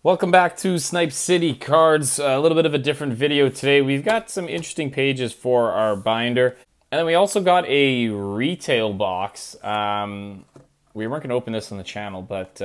Welcome back to Snipe City Cards. A little bit of a different video today. We've got some interesting pages for our binder. And then we also got a retail box. We weren't going to open this on the channel, but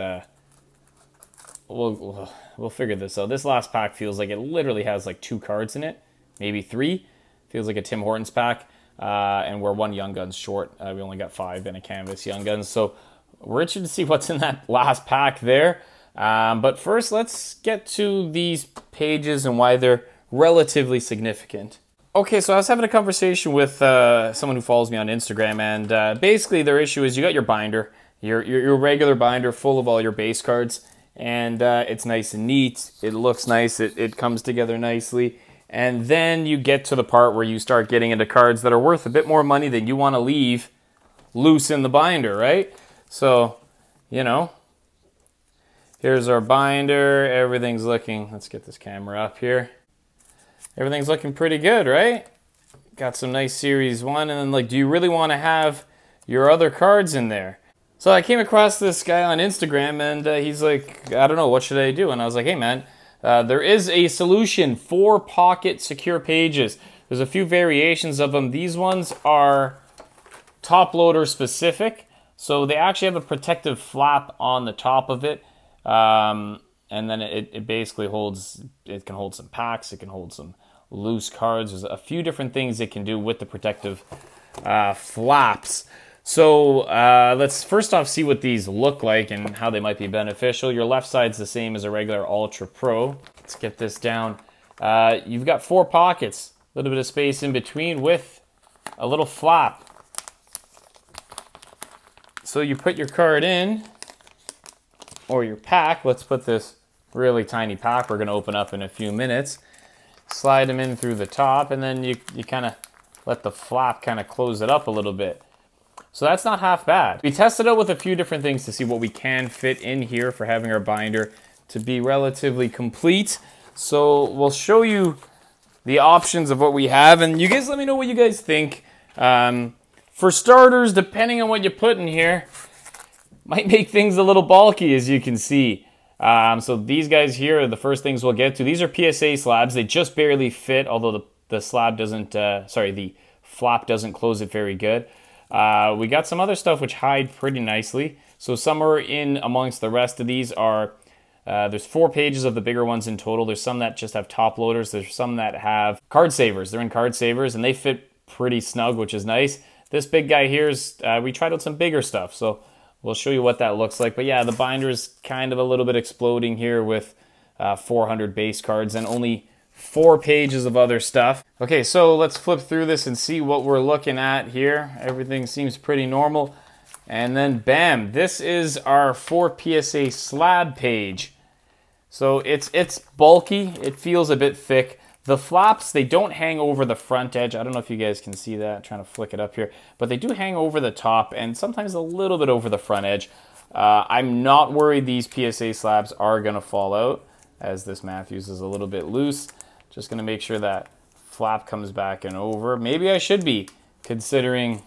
we'll figure this out. This last pack feels like it literally has like 2 cards in it, maybe 3. Feels like a Tim Hortons pack. And we're 1 Young Guns short. We only got 5 in a canvas Young Guns. So we're interested to see what's in that last pack there. But first, let's get to these pages and why they're relatively significant. Okay, so I was having a conversation with someone who follows me on Instagram, and basically their issue is you got your binder, your regular binder full of all your base cards, and it's nice and neat, it looks nice, it comes together nicely, and then you get to the part where you start getting into cards that are worth a bit more money than you want to leave loose in the binder, right? So, you know, here's our binder. Everything's looking, let's get this camera up here. Everything's looking pretty good, right? Got some nice Series 1, and then like, do you really want to have your other cards in there? So I came across this guy on Instagram, and he's like, I don't know, what should I do? And I was like, hey man, there is a solution for pocket secure pages. There's a few variations of them. These ones are top loader specific. So they actually have a protective flap on the top of it. And then it basically holds, it can hold some packs, it can hold some loose cards. There's a few different things it can do with the protective flaps. So let's first off see what these look like and how they might be beneficial. Your left side's the same as a regular Ultra Pro. Let's get this down. You've got 4 pockets, a little bit of space in between with a little flap. So you put your card in, or your pack. Let's put this really tiny pack we're going to open up in a few minutes. Slide them in through the top, and then you kind of let the flap kind of close it up a little bit. So that's not half bad. We tested out with a few different things to see what we can fit in here for having our binder to be relatively complete. So we'll show you the options of what we have, and you guys let me know what you guys think. For starters, depending on what you put in here, might make things a little bulky, as you can see. So these guys here are the first things we'll get to. These are PSA slabs. They just barely fit, although the slab doesn't, the flap doesn't close it very good. We got some other stuff which hide pretty nicely. So somewhere in amongst the rest of these are, there's 4 pages of the bigger ones in total. There's some that just have top loaders. There's some that have card savers. They're in card savers, and they fit pretty snug, which is nice. This big guy here is, we tried out some bigger stuff. So we'll show you what that looks like. But yeah, the binder is kind of a little bit exploding here with 400 base cards and only 4 pages of other stuff. Okay, so let's flip through this and see what we're looking at here. Everything seems pretty normal. And then bam, this is our 4 PSA slab page. So it's bulky, it feels a bit thick. The flaps, they don't hang over the front edge. I don't know if you guys can see that. I'm trying to flick it up here. But they do hang over the top and sometimes a little bit over the front edge. I'm not worried these PSA slabs are going to fall out, as this Matthews is a little bit loose. Just going to make sure that flap comes back and over. Maybe I should be, considering,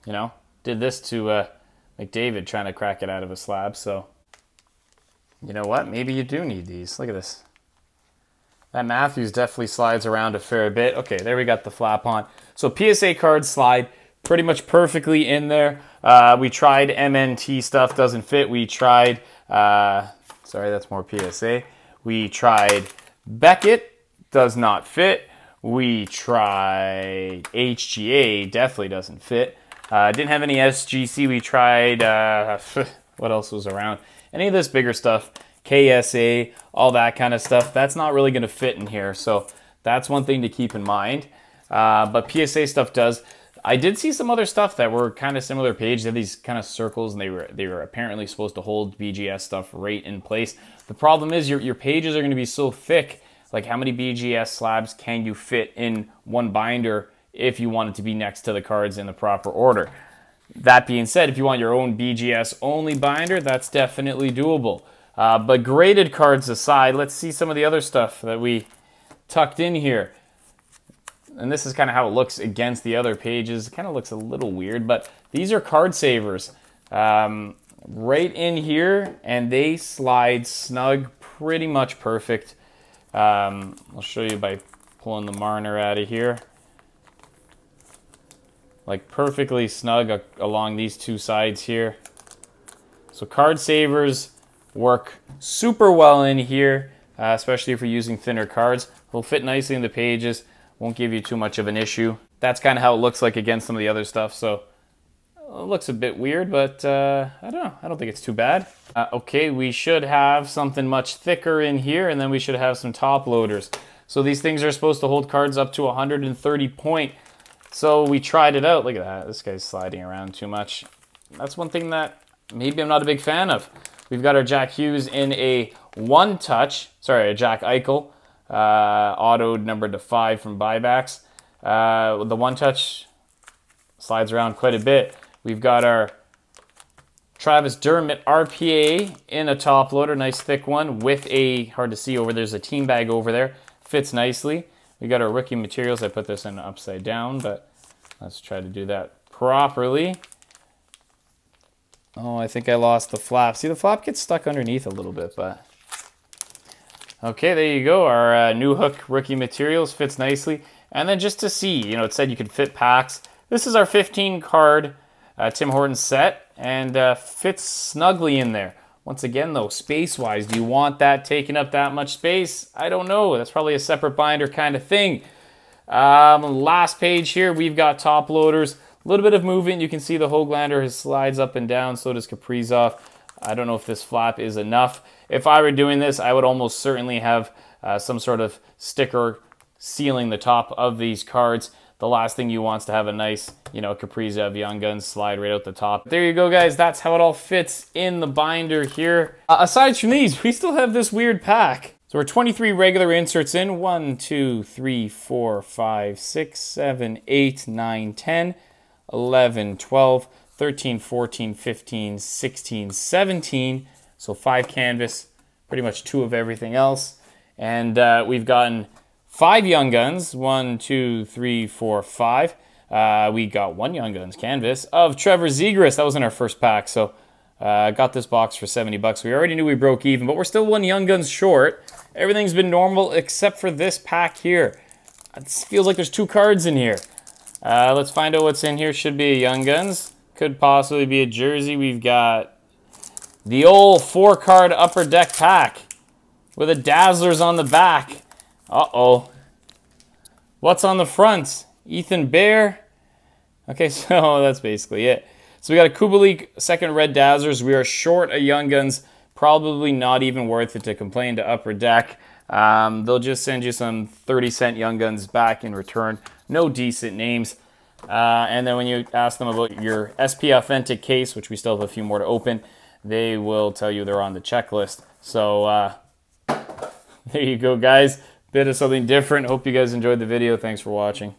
you know, did this to McDavid trying to crack it out of a slab. So, you know what? Maybe you do need these. Look at this. That Matthews definitely slides around a fair bit. Okay, there we got the flap on. So PSA cards slide pretty much perfectly in there. We tried MNT stuff, doesn't fit. We tried, sorry, that's more PSA. We tried Beckett, does not fit. We tried HGA, definitely doesn't fit. Didn't have any SGC. We tried, what else was around? Any of this bigger stuff. KSA, all that kind of stuff, that's not really going to fit in here. So that's one thing to keep in mind. But PSA stuff does. I did see some other stuff that were kind of similar page. They had these kind of circles, and they were apparently supposed to hold BGS stuff right in place. The problem is your pages are going to be so thick. Like, how many BGS slabs can you fit in one binder if you want it to be next to the cards in the proper order? That being said, if you want your own BGS only binder, that's definitely doable. But graded cards aside, let's see some of the other stuff that we tucked in here. And this is kind of how it looks against the other pages. It kind of looks a little weird, but these are card savers right in here, and they slide snug pretty much perfect. I'll show you by pulling the Marner out of here. Like perfectly snug along these two sides here. So card savers work super well in here, especially if you're using thinner cards. Will fit nicely in the pages, won't give you too much of an issue. That's kind of how it looks like against some of the other stuff, so it looks a bit weird, but I don't know. I don't think it's too bad. Okay, we should have something much thicker in here, and then we should have some top loaders. So these things are supposed to hold cards up to 130 point. So we tried it out. Look at that. This guy's sliding around too much. That's one thing that maybe I'm not a big fan of. We've got our Jack Hughes in a a Jack Eichel, autoed numbered to 5 from buybacks. The one touch slides around quite a bit. We've got our Travis Dermott RPA in a top loader, nice thick one with a, hard to see over there's a team bag over there, fits nicely. We got our rookie materials. I put this in upside down, but let's try to do that properly. Oh, I think I lost the flap. See, the flap gets stuck underneath a little bit, but... Okay, there you go. Our new hook rookie materials fits nicely. And then just to see, you know, it said you could fit packs. This is our 15 card Tim Hortons set, and fits snugly in there. Once again, though, space-wise, do you want that taking up that much space? I don't know. That's probably a separate binder kind of thing. Last page here, we've got top loaders. A little bit of movement. You can see the Höglander slides up and down, so does Kaprizov. I don't know if this flap is enough. If I were doing this, I would almost certainly have some sort of sticker sealing the top of these cards. The last thing you want is to have a nice, you know, Kaprizov Young Guns slide right out the top. There you go, guys. That's how it all fits in the binder here. Aside from these, we still have this weird pack. So we're 23 regular inserts in. 1, 2, 3, 4, 5, 6, 7, 8, 9, 10, 11, 12, 13, 14, 15, 16, 17. So 5 canvas, pretty much 2 of everything else. And we've gotten 5 Young Guns. 1, 2, 3, 4, 5. We got 1 Young Guns canvas of Trevor Zegras. That was in our first pack. So got this box for 70 bucks. We already knew we broke even, but we're still 1 Young Guns short. Everything's been normal except for this pack here. It feels like there's 2 cards in here. Let's find out what's in here. Should be a Young Guns. Could possibly be a jersey. We've got the old 4-card Upper Deck pack with a Dazzlers on the back. Uh-oh. What's on the front? Ethan Bear. Okay, so that's basically it. So we got a Kubalik second red Dazzlers. We are short a Young Guns. Probably not even worth it to complain to Upper Deck. They'll just send you some 30-cent Young Guns back in return. No decent names. And then when you ask them about your SP Authentic case, which we still have a few more to open, they will tell you they're on the checklist. So there you go, guys. Bit of something different. Hope you guys enjoyed the video. Thanks for watching.